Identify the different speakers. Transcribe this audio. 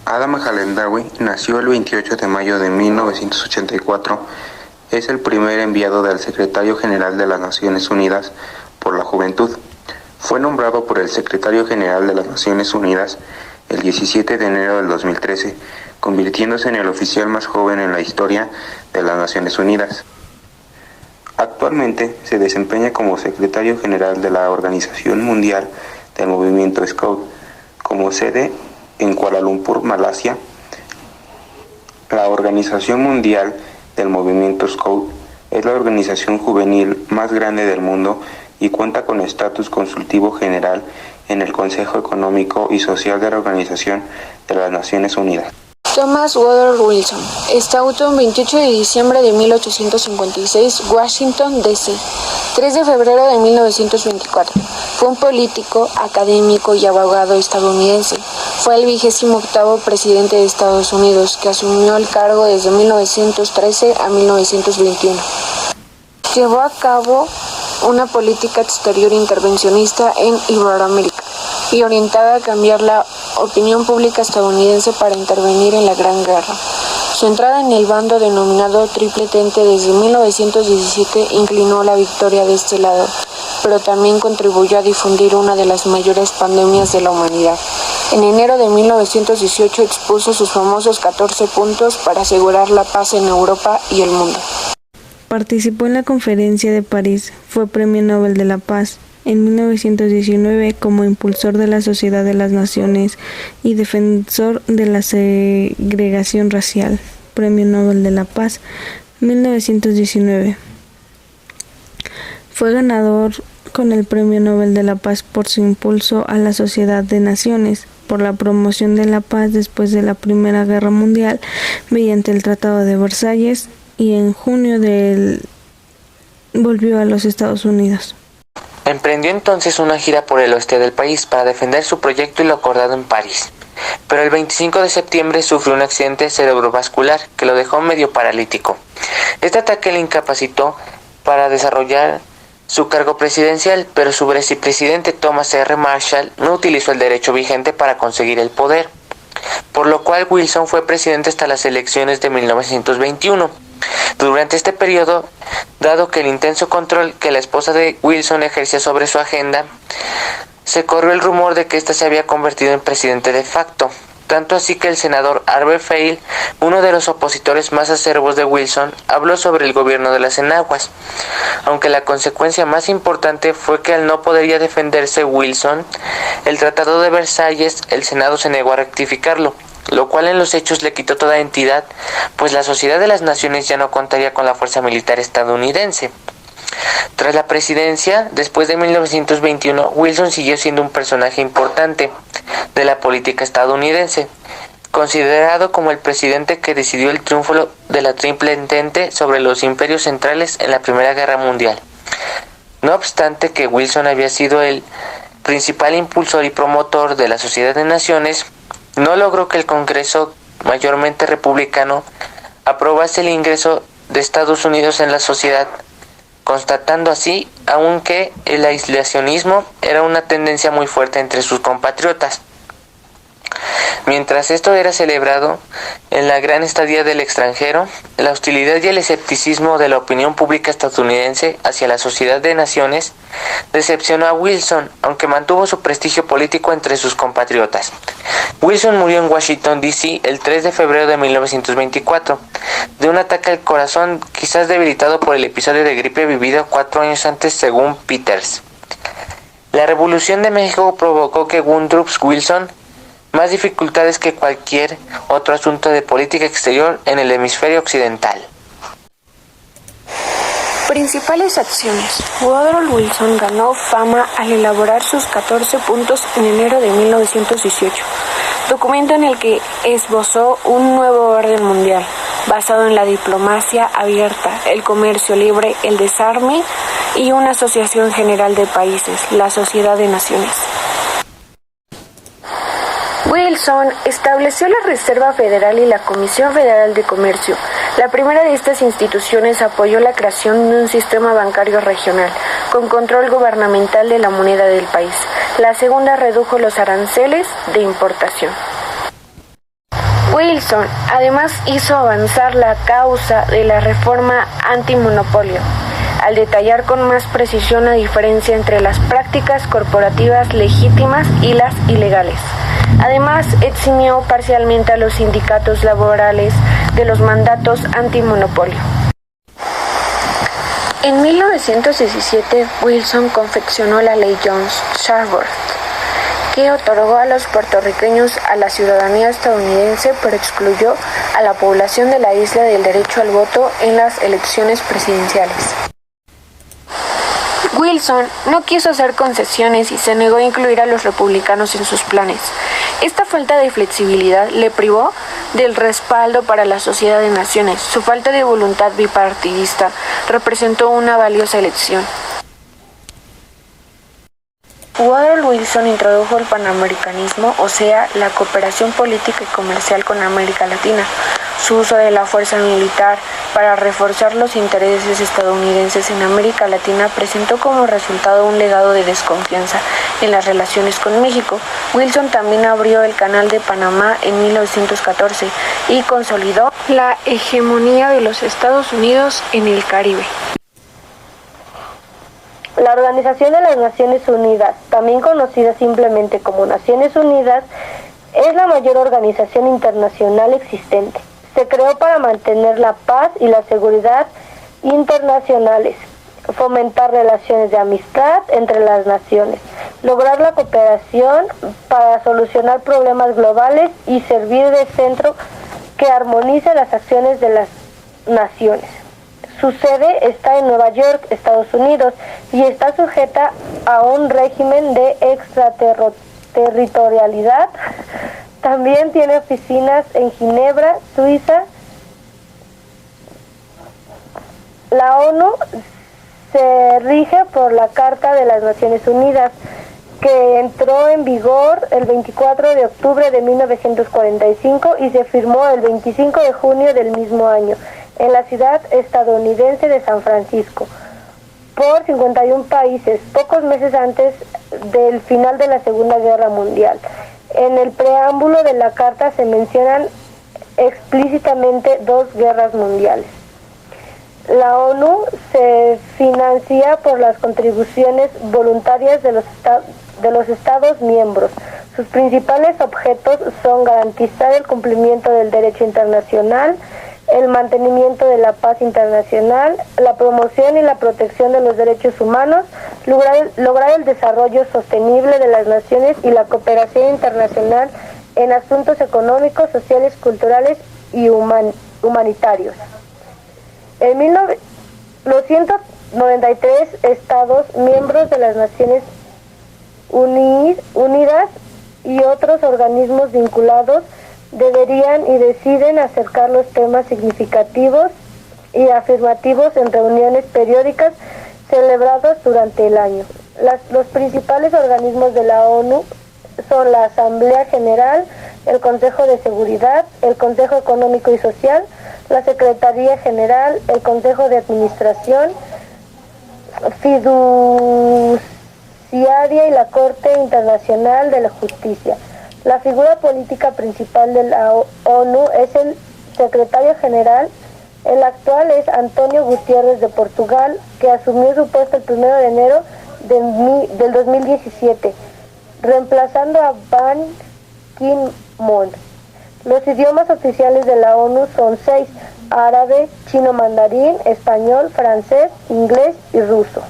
Speaker 1: Adam Al-Ghamdi nació el 28 de mayo de 1984. Es el primer enviado del Secretario General de las Naciones Unidas por la Juventud. Fue nombrado por el Secretario General de las Naciones Unidas el 17 de enero del 2013, convirtiéndose en el oficial más joven en la historia de las Naciones Unidas. Actualmente se desempeña como Secretario General de la Organización Mundial del Movimiento Scout, como sede en Kuala Lumpur, Malasia. La Organización Mundial del Movimiento Scout es la organización juvenil más grande del mundo y cuenta con estatus consultivo general en el Consejo Económico y Social de la Organización de las Naciones Unidas.
Speaker 2: Thomas Woodrow Wilson, Estatuto 28 de diciembre de 1856, Washington, D.C. 3 de febrero de 1924. Fue un político, académico y abogado estadounidense. Fue el 28º presidente de Estados Unidos, que asumió el cargo desde 1913 a 1921. Llevó a cabo una política exterior intervencionista en Iberoamérica y orientada a cambiar la opinión pública estadounidense para intervenir en la Gran Guerra. Su entrada en el bando denominado Triple Entente desde 1917 inclinó la victoria de este lado, pero también contribuyó a difundir una de las mayores pandemias de la humanidad. En enero de 1918 expuso sus famosos 14 puntos para asegurar la paz en Europa y el mundo.
Speaker 3: Participó en la Conferencia de París, fue Premio Nobel de la Paz en 1919 como impulsor de la Sociedad de las Naciones y defensor de la segregación racial. Premio Nobel de la Paz 1919. Fue ganador con el Premio Nobel de la Paz por su impulso a la Sociedad de Naciones, por la promoción de la paz después de la Primera Guerra Mundial mediante el Tratado de Versalles, y en junio volvió a los Estados Unidos.
Speaker 4: Emprendió entonces una gira por el oeste del país para defender su proyecto y lo acordado en París. Pero el 25 de septiembre sufrió un accidente cerebrovascular que lo dejó medio paralítico. Este ataque le incapacitó para desarrollar su cargo presidencial, pero su vicepresidente Thomas R. Marshall no utilizó el derecho vigente para conseguir el poder, por lo cual Wilson fue presidente hasta las elecciones de 1921. Durante este periodo, dado que el intenso control que la esposa de Wilson ejercía sobre su agenda, se corrió el rumor de que ésta se había convertido en presidente de facto. Tanto así que el senador Harvey Field, uno de los opositores más acerbos de Wilson, habló sobre el gobierno de las enaguas. Aunque la consecuencia más importante fue que al no poder ya defenderse Wilson, el Tratado de Versalles, el Senado se negó a rectificarlo, lo cual en los hechos le quitó toda entidad, pues la Sociedad de las Naciones ya no contaría con la fuerza militar estadounidense. Tras la presidencia, después de 1921, Wilson siguió siendo un personaje importante de la política estadounidense, considerado como el presidente que decidió el triunfo de la Triple Entente sobre los imperios centrales en la Primera Guerra Mundial. No obstante que Wilson había sido el principal impulsor y promotor de la Sociedad de Naciones, no logró que el Congreso, mayormente republicano, aprobase el ingreso de Estados Unidos en la sociedad, constatando así aún que el aislacionismo era una tendencia muy fuerte entre sus compatriotas. Mientras esto era celebrado en la gran estadía del extranjero, la hostilidad y el escepticismo de la opinión pública estadounidense hacia la Sociedad de Naciones decepcionó a Wilson, aunque mantuvo su prestigio político entre sus compatriotas. Wilson murió en Washington, D.C. el 3 de febrero de 1924, de un ataque al corazón, quizás debilitado por el episodio de gripe vivido 4 años antes según Peters. La Revolución de México provocó que Woodrow Wilson más dificultades que cualquier otro asunto de política exterior en el hemisferio occidental.
Speaker 2: Principales acciones. Woodrow Wilson ganó fama al elaborar sus 14 puntos en enero de 1918, documento en el que esbozó un nuevo orden mundial, basado en la diplomacia abierta, el comercio libre, el desarme y una asociación general de países, la Sociedad de Naciones. Wilson estableció la Reserva Federal y la Comisión Federal de Comercio. La primera de estas instituciones apoyó la creación de un sistema bancario regional, con control gubernamental de la moneda del país. La segunda redujo los aranceles de importación. Wilson además hizo avanzar la causa de la reforma antimonopolio, al detallar con más precisión la diferencia entre las prácticas corporativas legítimas y las ilegales. Además, eximió parcialmente a los sindicatos laborales de los mandatos antimonopolio. En 1917, Wilson confeccionó la Ley Jones-Schaborth, que otorgó a los puertorriqueños a la ciudadanía estadounidense, pero excluyó a la población de la isla del derecho al voto en las elecciones presidenciales. Wilson no quiso hacer concesiones y se negó a incluir a los republicanos en sus planes. Esta falta de flexibilidad le privó del respaldo para la Sociedad de Naciones. Su falta de voluntad bipartidista representó una valiosa elección. Woodrow Wilson introdujo el panamericanismo, o sea, la cooperación política y comercial con América Latina. Su uso de la fuerza militar para reforzar los intereses estadounidenses en América Latina presentó como resultado un legado de desconfianza en las relaciones con México. Wilson también abrió el Canal de Panamá en 1914 y consolidó la hegemonía de los Estados Unidos en el Caribe.
Speaker 5: La Organización de las Naciones Unidas, también conocida simplemente como Naciones Unidas, es la mayor organización internacional existente. Se creó para mantener la paz y la seguridad internacionales, fomentar relaciones de amistad entre las naciones, lograr la cooperación para solucionar problemas globales y servir de centro que armonice las acciones de las naciones. Su sede está en Nueva York, Estados Unidos, y está sujeta a un régimen de extraterritorialidad. También tiene oficinas en Ginebra, Suiza. La ONU se rige por la Carta de las Naciones Unidas, que entró en vigor el 24 de octubre de 1945 y se firmó el 25 de junio del mismo año en la ciudad estadounidense de San Francisco, por 51 países, pocos meses antes del final de la Segunda Guerra Mundial. En el preámbulo de la carta se mencionan explícitamente 2 guerras mundiales. La ONU se financia por las contribuciones voluntarias de los Estados miembros. Sus principales objetos son garantizar el cumplimiento del derecho internacional, el mantenimiento de la paz internacional, la promoción y la protección de los derechos humanos, lograr el desarrollo sostenible de las naciones y la cooperación internacional en asuntos económicos, sociales, culturales y humanitarios. Los 193 Estados miembros de las Naciones Unidas y otros organismos vinculados deberían y deciden acercar los temas significativos y afirmativos en reuniones periódicas celebradas durante el año. Los principales organismos de la ONU son la Asamblea General, el Consejo de Seguridad, el Consejo Económico y Social, la Secretaría General, el Consejo de Administración, Fiduciaria y la Corte Internacional de la Justicia. La figura política principal de la ONU es el secretario general. El actual es Antonio Gutiérrez de Portugal, que asumió su puesto el 1 de enero del 2017, reemplazando a Ban Ki-moon. Los idiomas oficiales de la ONU son 6: árabe, chino mandarín, español, francés, inglés y ruso.